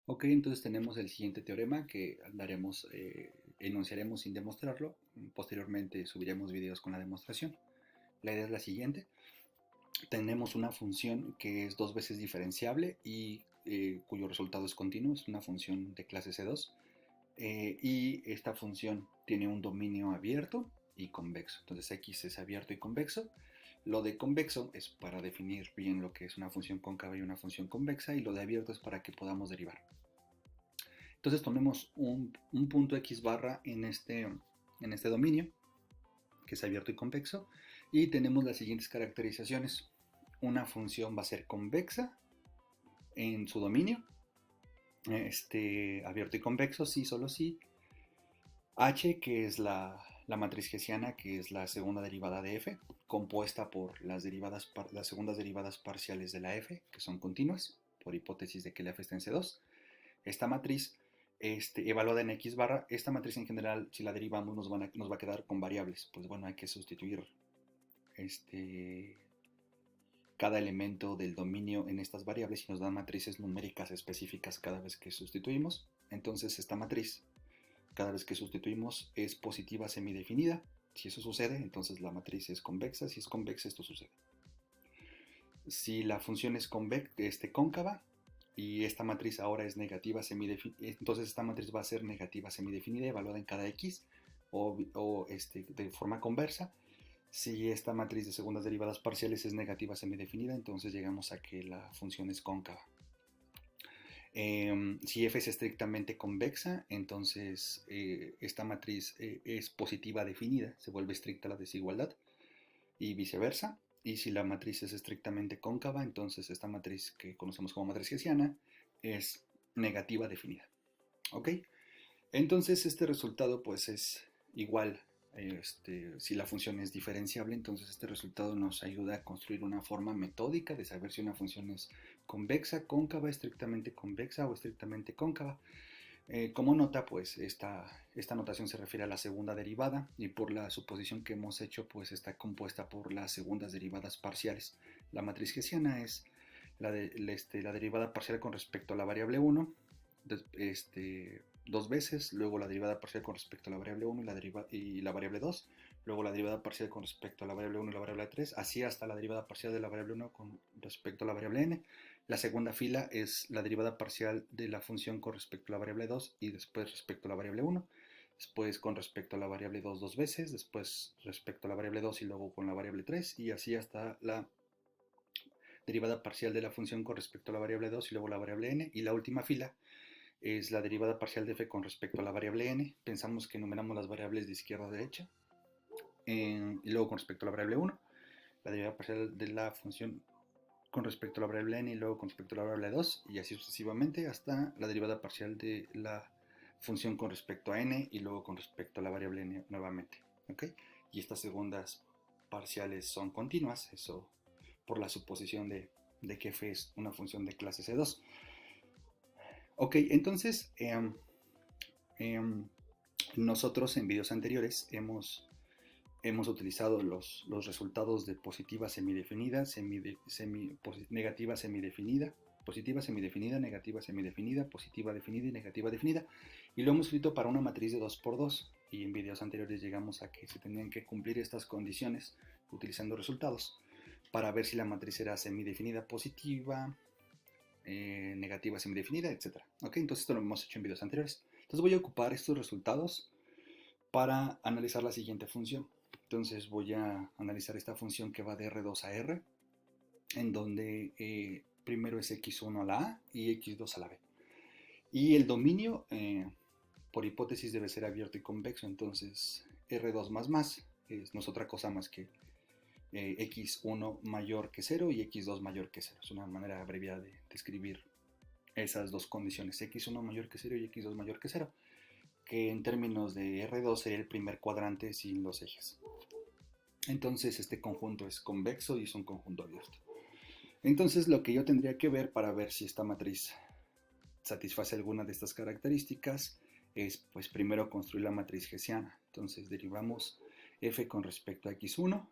Ok, entonces tenemos el siguiente teorema que enunciaremos sin demostrarlo. Posteriormente subiremos videos con la demostración. La idea es la siguiente. Tenemos una función que es dos veces diferenciable y cuyo resultado es continuo. Es una función de clase C2. Y esta función tiene un dominio abierto y convexo. Entonces X es abierto y convexo. Lo de convexo es para definir bien lo que es una función cóncava y una función convexa, y lo de abierto es para que podamos derivar. Entonces tomemos un punto X barra en este dominio, que es abierto y convexo, y tenemos las siguientes caracterizaciones. Una función va a ser convexa en su dominio, abierto y convexo, sí, solo sí. H, que es la matriz hessiana, que es la segunda derivada de f, compuesta por las segundas derivadas parciales de la f, que son continuas, por hipótesis de que la f está en C2. Esta matriz, evaluada en X barra, esta matriz en general, si la derivamos, nos va a quedar con variables. Pues bueno, hay que sustituir cada elemento del dominio en estas variables y nos dan matrices numéricas específicas cada vez que sustituimos. Entonces esta matriz, cada vez que sustituimos, es positiva semidefinida. Si eso sucede, entonces la matriz es convexa. Si es convexa, esto sucede. Si la función es cóncava y esta matriz ahora es negativa semidefinida, entonces esta matriz va a ser negativa semidefinida evaluada en cada x o de forma conversa. Si esta matriz de segundas derivadas parciales es negativa semidefinida, entonces llegamos a que la función es cóncava. Si f es estrictamente convexa, entonces esta matriz es positiva definida, se vuelve estricta la desigualdad, y viceversa. Y si la matriz es estrictamente cóncava, entonces esta matriz que conocemos como matriz hessiana es negativa definida. ¿Ok? Entonces este resultado pues es igual. Si la función es diferenciable, entonces este resultado nos ayuda a construir una forma metódica de saber si una función es convexa, cóncava, estrictamente convexa o estrictamente cóncava. Como nota, pues esta notación se refiere a la segunda derivada, y por la suposición que hemos hecho, pues está compuesta por las segundas derivadas parciales. La matriz hessiana es la derivada parcial con respecto a la variable 1, dos veces, luego la derivada parcial con respecto a la variable 1 y la variable 2, luego la derivada parcial con respecto a la variable 1 y la variable 3, así hasta la derivada parcial de la variable 1 con respecto a la variable n. La segunda fila es la derivada parcial de la función con respecto a la variable 2 y después respecto a la variable 1, después con respecto a la variable 2 dos veces, después respecto a la variable 2 y luego con la variable 3, y así hasta la derivada parcial de la función con respecto a la variable 2 y luego la variable n. Y la última fila es la derivada parcial de f con respecto a la variable n. Pensamos que enumeramos las variables de izquierda a derecha, y luego con respecto a la variable 1, la derivada parcial de la función con respecto a la variable n y luego con respecto a la variable 2, y así sucesivamente hasta la derivada parcial de la función con respecto a n y luego con respecto a la variable n nuevamente. ¿Okay? Y estas segundas parciales son continuas, eso por la suposición de que f es una función de clase C2. Ok, entonces nosotros en videos anteriores hemos utilizado los resultados de positiva semidefinida, negativa semidefinida, positiva semidefinida, negativa semidefinida, positiva definida y negativa definida, y lo hemos escrito para una matriz de 2×2, y en videos anteriores llegamos a que se tenían que cumplir estas condiciones utilizando resultados para ver si la matriz era semidefinida positiva, negativa semidefinida, etc. ¿Ok? Entonces esto lo hemos hecho en videos anteriores. Entonces voy a ocupar estos resultados para analizar la siguiente función. Entonces voy a analizar esta función que va de R2 a R, en donde primero es X1 a la A y X2 a la B. Y el dominio, por hipótesis, debe ser abierto y convexo. Entonces R2 no es otra cosa más que X1 mayor que 0 y X2 mayor que 0. Es una manera abreviada de escribir esas dos condiciones, X1 mayor que 0 y X2 mayor que 0, que en términos de R2 sería el primer cuadrante sin los ejes. Entonces este conjunto es convexo y es un conjunto abierto. Entonces lo que yo tendría que ver para ver si esta matriz satisface alguna de estas características es pues primero construir la matriz hessiana. Entonces derivamos f con respecto a x1,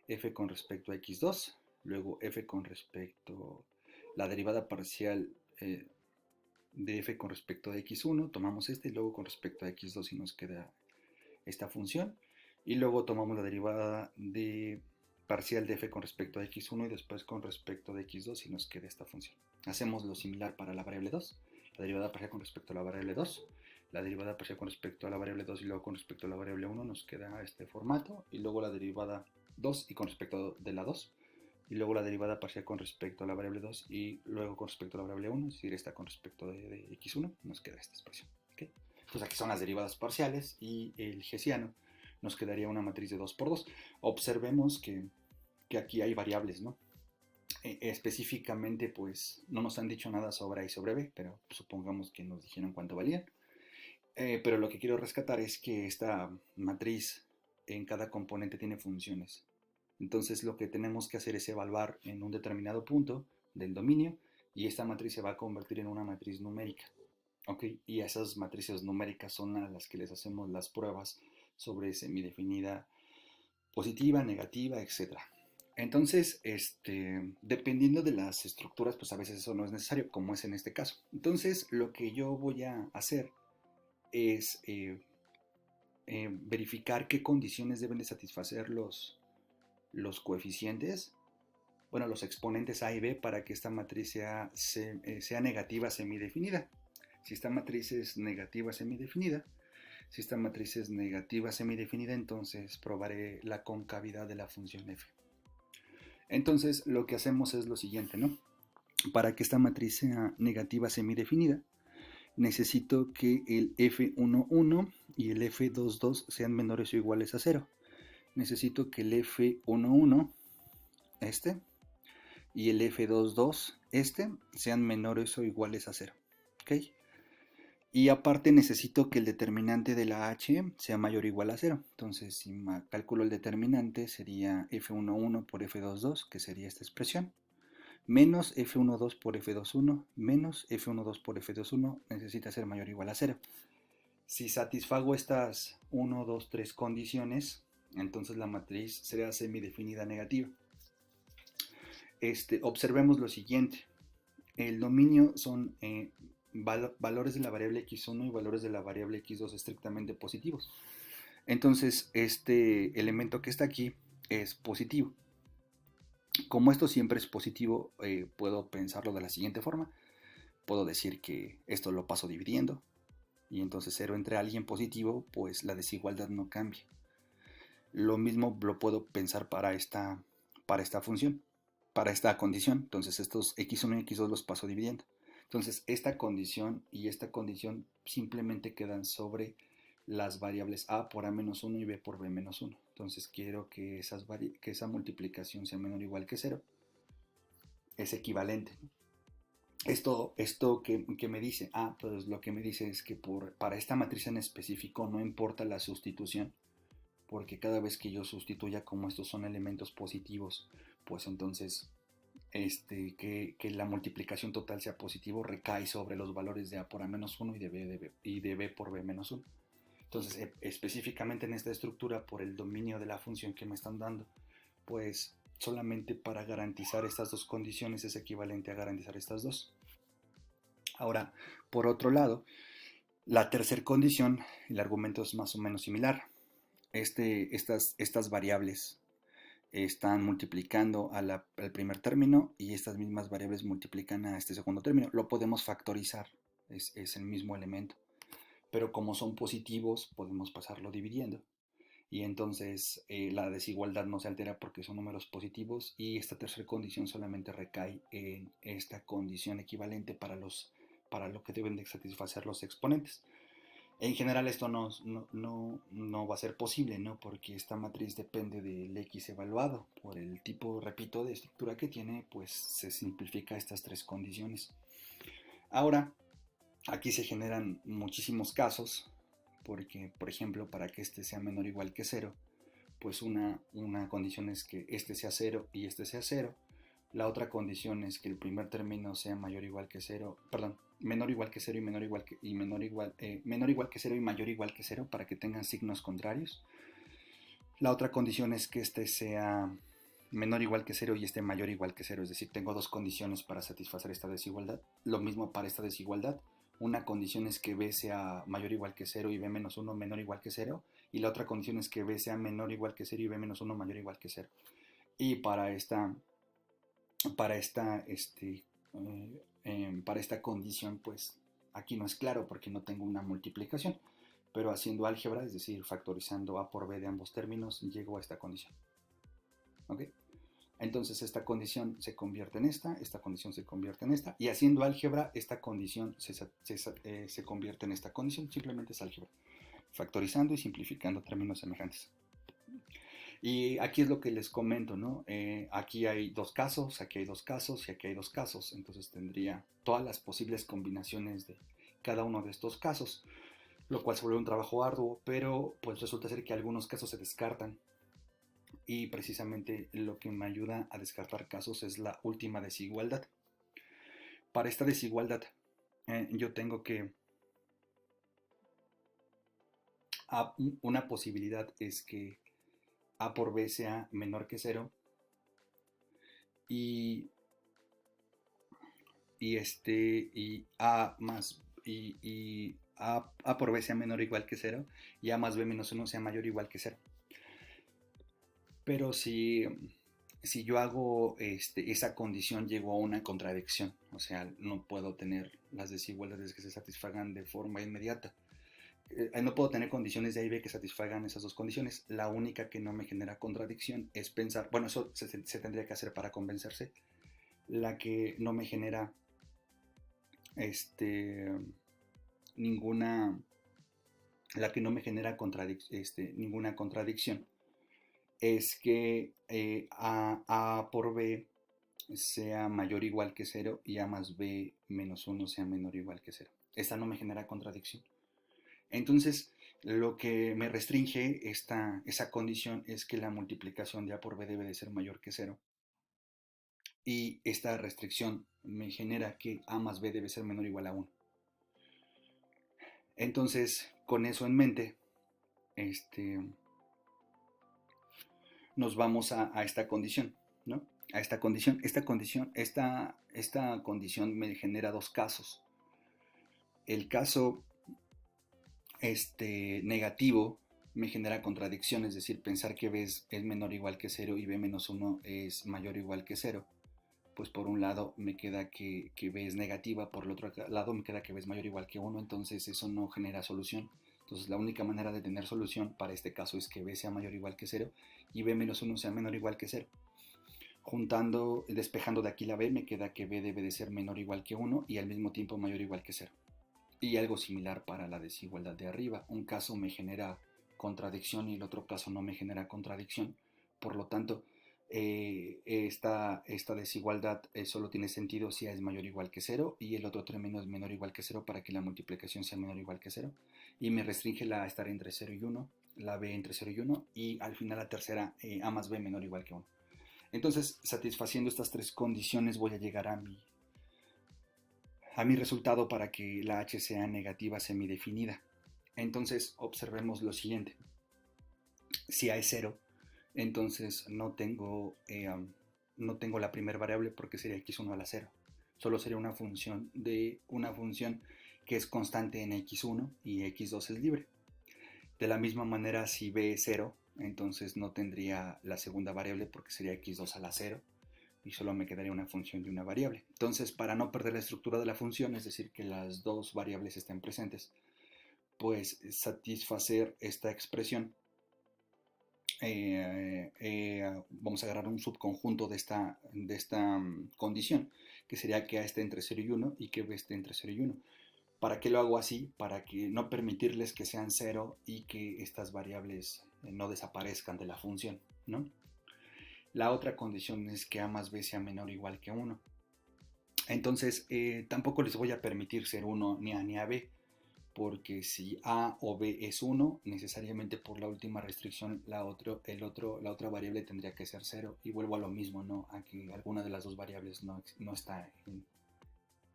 f con respecto a x2, luego f con respecto a la derivada parcial de f con respecto a x1, tomamos este y luego con respecto a x2 y nos queda esta función. Y luego tomamos la derivada de parcial de f con respecto a x1 y después con respecto de x2 y nos queda esta función. Hacemos lo similar para la variable 2, la derivada parcial con respecto a la variable 2, la derivada parcial con respecto a la variable 2 y luego con respecto a la variable 1 nos queda este formato, y luego la derivada 2 y con respecto de la 2, y luego la derivada parcial con respecto a la variable 2 y luego con respecto a la variable 1, es decir, esta con respecto de x1, nos queda esta expresión. ¿Okay? Pues aquí son las derivadas parciales y el hessiano nos quedaría una matriz de 2 por 2. Observemos que aquí hay variables, ¿no? Específicamente, pues no nos han dicho nada sobre A y sobre B, pero supongamos que nos dijeron cuánto valían. Pero lo que quiero rescatar es que esta matriz en cada componente tiene funciones. Entonces lo que tenemos que hacer es evaluar en un determinado punto del dominio y esta matriz se va a convertir en una matriz numérica. ¿Okay? Y esas matrices numéricas son a las que les hacemos las pruebas sobre semidefinida positiva, negativa, etc. Entonces, dependiendo de las estructuras, pues a veces eso no es necesario, como es en este caso. Entonces, lo que yo voy a hacer es verificar qué condiciones deben de satisfacer los coeficientes, bueno, los exponentes A y B para que esta matriz sea negativa semidefinida. Si esta matriz es negativa semidefinida, entonces probaré la concavidad de la función f. Entonces lo que hacemos es lo siguiente, ¿no? Para que esta matriz sea negativa semidefinida, necesito que el f11 y el f22 sean menores o iguales a 0. Necesito que el f11, y el f22, sean menores o iguales a 0. ¿Ok? Y aparte necesito que el determinante de la h sea mayor o igual a 0. Entonces, si calculo el determinante, sería f11 por f22, que sería esta expresión, menos f12 por f21, menos f12 por f21, necesita ser mayor o igual a 0. Si satisfago estas 1, 2, 3 condiciones, entonces la matriz será semidefinida negativa. Observemos lo siguiente. El dominio son valores de la variable x1 y valores de la variable x2 estrictamente positivos. Entonces, este elemento que está aquí es positivo. Como esto siempre es positivo, puedo pensarlo de la siguiente forma. Puedo decir que esto lo paso dividiendo, y entonces 0 entre alguien positivo, pues la desigualdad no cambia. Lo mismo lo puedo pensar para esta función, para esta condición. Entonces estos x1 y x2 los paso dividiendo. Entonces esta condición y esta condición simplemente quedan sobre las variables a por a-1 y b por b-1. Entonces quiero que esa multiplicación sea menor o igual que 0. Es equivalente. ¿Esto que me dice? Pues lo que me dice es que para esta matriz en específico no importa la sustitución, porque cada vez que yo sustituya, como estos son elementos positivos, pues entonces que la multiplicación total sea positivo recae sobre los valores de a por a-1 y de b por b-1. Entonces, específicamente en esta estructura, por el dominio de la función que me están dando, pues solamente para garantizar estas dos condiciones es equivalente a garantizar estas dos. Ahora, por otro lado, la tercera condición, el argumento es más o menos similar. Estas variables están multiplicando al primer término y estas mismas variables multiplican a este segundo término. Lo podemos factorizar, es el mismo elemento. Pero como son positivos, podemos pasarlo dividiendo. Y entonces la desigualdad no se altera porque son números positivos, y esta tercera condición solamente recae en esta condición equivalente para lo que deben de satisfacer los exponentes. En general esto no va a ser posible, ¿no? Porque esta matriz depende del x evaluado. Por el tipo, repito, de estructura que tiene, pues se simplifica estas tres condiciones. Ahora, aquí se generan muchísimos casos, porque, por ejemplo, para que este sea menor o igual que 0, pues una condición es que este sea 0 y este sea 0. La otra condición es que el primer término sea mayor o igual que 0, perdón, menor o igual que 0 y menor igual que 0 y mayor o igual que 0 para que tengan signos contrarios. La otra condición es que este sea menor o igual que 0 y este mayor o igual que 0, es decir, tengo dos condiciones para satisfacer esta desigualdad. Lo mismo para esta desigualdad. Una condición es que B sea mayor o igual que cero y B menos uno menor o igual que cero. Y la otra condición es que B sea menor o igual que cero y B menos uno mayor o igual que cero. Y para esta, este, para esta condición, pues aquí no es claro porque no tengo una multiplicación, pero haciendo álgebra, es decir, factorizando a por b de ambos términos, llego a esta condición. ¿Ok? Entonces esta condición se convierte en esta condición se convierte en esta, y haciendo álgebra, esta condición se convierte en esta condición, simplemente es álgebra, factorizando y simplificando términos semejantes. Y aquí es lo que les comento, ¿no? Aquí hay dos casos, aquí hay dos casos y aquí hay dos casos. Entonces tendría todas las posibles combinaciones de cada uno de estos casos, lo cual se vuelve un trabajo arduo, pero pues resulta ser que algunos casos se descartan. Y precisamente lo que me ayuda a descartar casos es la última desigualdad. Para esta desigualdad, yo tengo que... una posibilidad es que A por B sea menor que cero y y A más y A por B sea menor o igual que cero y A más B menos uno sea mayor o igual que cero. Pero si yo hago esa condición, llego a una contradicción. O sea, no puedo tener las desigualdades que se satisfagan de forma inmediata. No puedo tener condiciones de A y B que satisfagan esas dos condiciones. La única que no me genera contradicción es pensar, bueno, eso se tendría que hacer para convencerse. La que no me genera este, ninguna, la que no me genera ninguna contradicción es que A por B sea mayor o igual que cero y A más B menos uno sea menor o igual que cero. Esta no me genera contradicción. Entonces, lo que me restringe esa condición es que la multiplicación de A por B debe de ser mayor que cero. Y esta restricción me genera que A más B debe ser menor o igual a 1. Entonces, con eso en mente, nos vamos a esta condición, ¿no? A esta condición. Esta condición me genera dos casos. El caso negativo me genera contradicción, es decir, pensar que B es menor o igual que 0 y B menos 1 es mayor o igual que 0. Pues por un lado me queda que B es negativa, por el otro lado me queda que B es mayor o igual que 1, entonces eso no genera solución. Entonces la única manera de tener solución para este caso es que B sea mayor o igual que 0 y B menos 1 sea menor o igual que 0. Despejando de aquí la B, me queda que B debe de ser menor o igual que 1 y al mismo tiempo mayor o igual que 0. Y algo similar para la desigualdad de arriba. Un caso me genera contradicción y el otro caso no me genera contradicción. Por lo tanto, esta desigualdad solo tiene sentido si A es mayor o igual que 0 y el otro término es menor o igual que 0 para que la multiplicación sea menor o igual que 0. Y me restringe la A a estar entre 0 y 1, la B entre 0 y 1 y al final la tercera A más B menor o igual que 1. Entonces, satisfaciendo estas tres condiciones voy a llegar a mi resultado para que la H sea negativa semidefinida. Entonces, observemos lo siguiente. Si A es 0, entonces no tengo la primera variable porque sería x1 a la 0. Solo sería una función que es constante en x1 y x2 es libre. De la misma manera, si B es 0, entonces no tendría la segunda variable porque sería x2 a la 0 y solo me quedaría una función de una variable. Entonces, para no perder la estructura de la función, es decir, que las dos variables estén presentes, pues satisfacer esta expresión, vamos a agarrar un subconjunto de esta condición, que sería que A esté entre 0 y 1 y que B esté entre 0 y 1. ¿Para qué lo hago así? Para que no permitirles que sean 0 y que estas variables no desaparezcan de la función, ¿no? La otra condición es que A más B sea menor o igual que 1. Entonces, tampoco les voy a permitir ser 1 ni A ni a B, porque si A o B es 1, necesariamente por la última restricción la otra variable tendría que ser 0. Y vuelvo a lo mismo, ¿no? A que alguna de las dos variables no está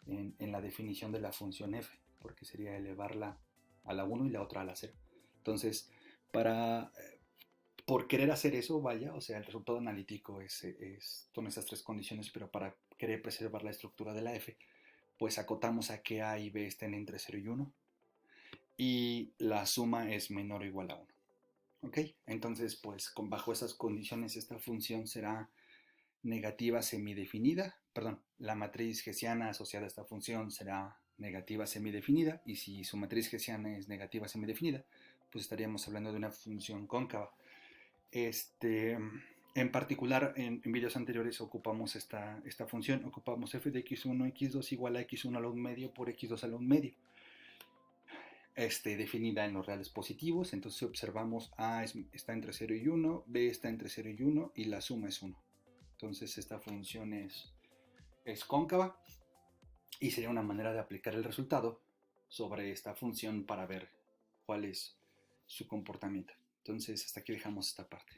en la definición de la función f, porque sería elevarla a la 1 y la otra a la 0. Entonces, por querer hacer eso, vaya, o sea, el resultado analítico son esas tres condiciones, pero para querer preservar la estructura de la f, pues acotamos a que A y B estén entre 0 y 1 y la suma es menor o igual a 1. ¿Ok? Entonces, pues bajo esas condiciones esta función será negativa semidefinida, perdón, la matriz hessiana asociada a esta función será negativa semidefinida, y si su matriz hessiana es negativa semidefinida, pues estaríamos hablando de una función cóncava. En particular, en vídeos anteriores ocupamos esta función, ocupamos f de x1, x2 igual a x1 al 1 medio por x2 al 1 medio. Definida en los reales positivos, entonces observamos A está entre 0 y 1, B está entre 0 y 1 y la suma es 1. Entonces esta función es cóncava y sería una manera de aplicar el resultado sobre esta función para ver cuál es su comportamiento. Entonces hasta aquí dejamos esta parte.